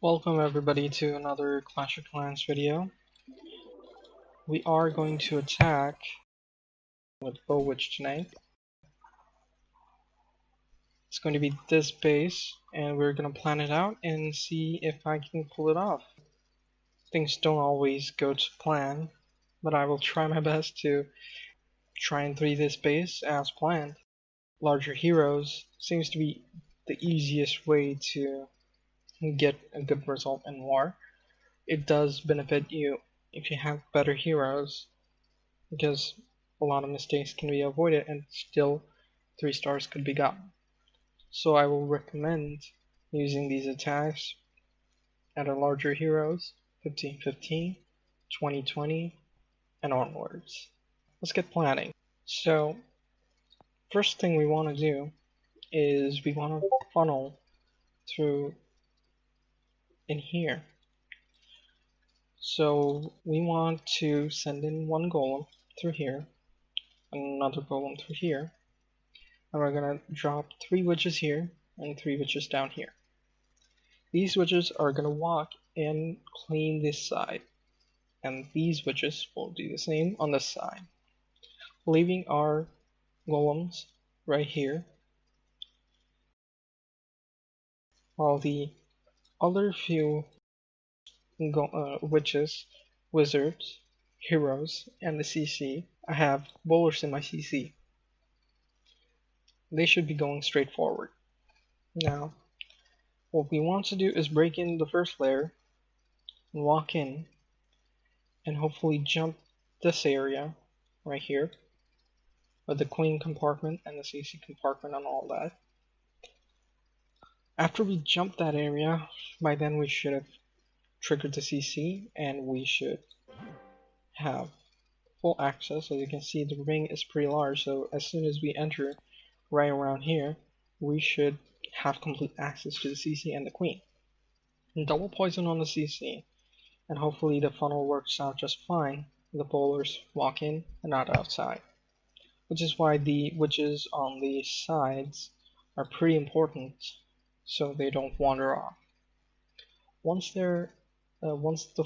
Welcome everybody to another Clash of Clans video. We are going to attack with bowitch tonight. It's going to be this base and we're going to plan it out and see if I can pull it off. Things don't always go to plan, but I will try my best to try and 3 this base as planned. Larger heroes seems to be the easiest way to get a good result in war. It does benefit you if you have better heroes, because a lot of mistakes can be avoided and still 3 stars could be gotten. So I will recommend using these attacks at our larger heroes, 15-15, 20-20, and onwards. Let's get planning. So first thing we want to do is we want to funnel through in here. So we want to send in one golem through here, another golem through here, and we're gonna drop 3 witches here and 3 witches down here. These witches are gonna walk and clean this side, and these witches will do the same on this side, leaving our golems right here, while the other few witches, wizards, heroes, and the CC, I have bowlers in my CC. They should be going straight forward. Now, what we want to do is break in the first layer, walk in, and hopefully jump this area right here with the queen compartment and the CC compartment and all that. After we jump that area, by then we should have triggered the CC and we should have full access. As you can see, the ring is pretty large, so as soon as we enter right around here, we should have complete access to the CC and the queen. And double poison on the CC, and hopefully the funnel works out just fine. The bowlers walk in and not outside, which is why the witches on the sides are pretty important, so they don't wander off. Once the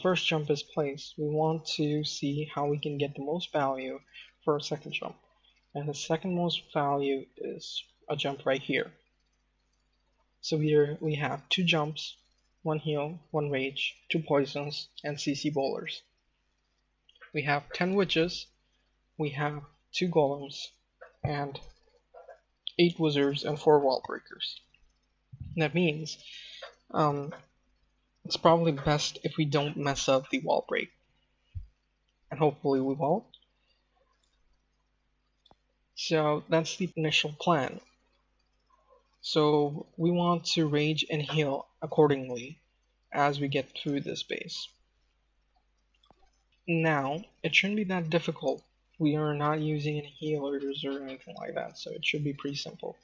first jump is placed, we want to see how we can get the most value for our second jump, and the second most value is a jump right here. So here we have 2 jumps, 1 heal, 1 rage, 2 poisons, and CC bowlers. We have 10 witches, we have 2 golems, and 8 wizards and 4 wall breakers. That means it's probably best if we don't mess up the wall break, and hopefully we won't. So that's the initial plan. So we want to rage and heal accordingly as we get through this base. Now, it shouldn't be that difficult. We are not using any healers or anything like that, so it should be pretty simple.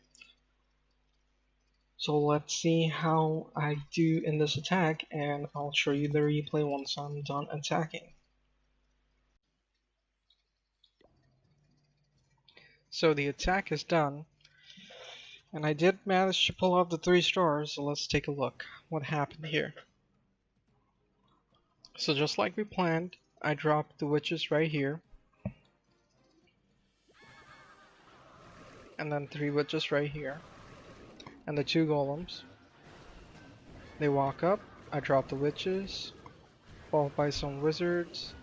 So let's see how I do in this attack, and I'll show you the replay once I'm done attacking. So the attack is done, and I did manage to pull off the 3 stars, so let's take a look what happened here. So just like we planned, I dropped the witches right here, and then 3 witches right here, and the 2 golems. They walk up, I drop the witches, followed by some wizards,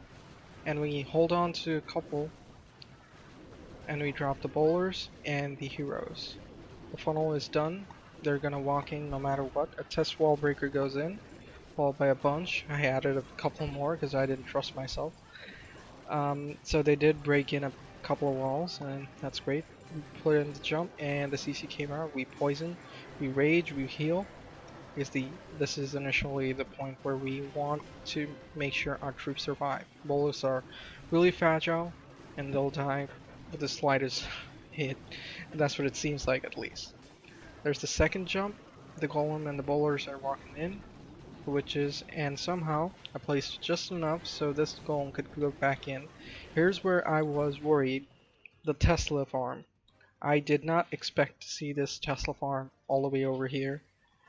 and we hold on to a couple, and we drop the bowlers and the heroes. The funnel is done. They're gonna walk in no matter what. A test wall breaker goes in, followed by a bunch. I added a couple more because I didn't trust myself. So they did break in a couple of walls, and that's great. We put in the jump, and the CC came out. We poison, we rage, we heal. Because this is initially the point where we want to make sure our troops survive. Bowlers are really fragile, and they'll die with the slightest hit. And that's what it seems like, at least. There's the second jump. The golem and the bowlers are walking in, and somehow I placed just enough so this golem could go back in. Here's where I was worried. The Tesla farm. I did not expect to see this Tesla farm all the way over here.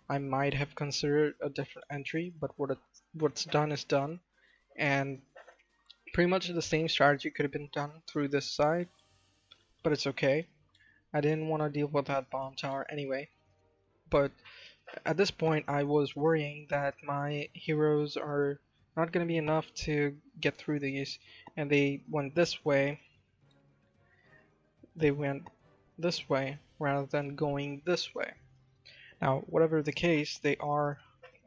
I might have considered a different entry, but what's done is done, and pretty much the same strategy could have been done through this side, but it's okay. I didn't want to deal with that bomb tower anyway. But at this point, I was worrying that my heroes are not going to be enough to get through these, and they went this way. They went this way rather than going this way. Now, whatever the case, they are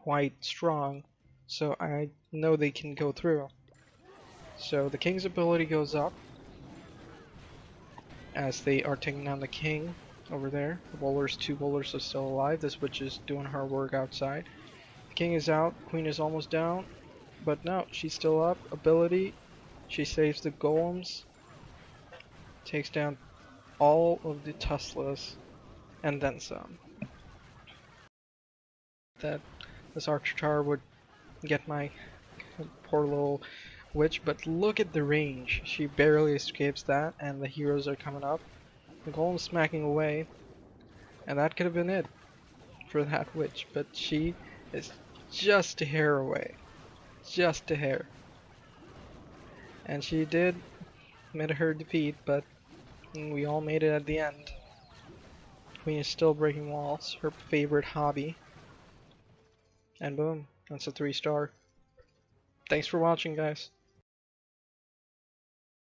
quite strong, so I know they can go through. So the king's ability goes up as they are taking down the king over there. The bowlers, 2 bowlers are still alive. This witch is doing her work outside. The king is out, queen is almost down, but no, she's still up. Ability, she saves the golems, takes down all of the Teslas, and then some. That this archer tower would get my poor little witch, but look at the range. She barely escapes that, and the heroes are coming up. The golem's smacking away, and that could have been it for that witch, but she is just a hair away. Just a hair. And she did admit her defeat, but we all made it at the end. Queen is still breaking walls, her favorite hobby. And boom, that's a 3-star. Thanks for watching, guys.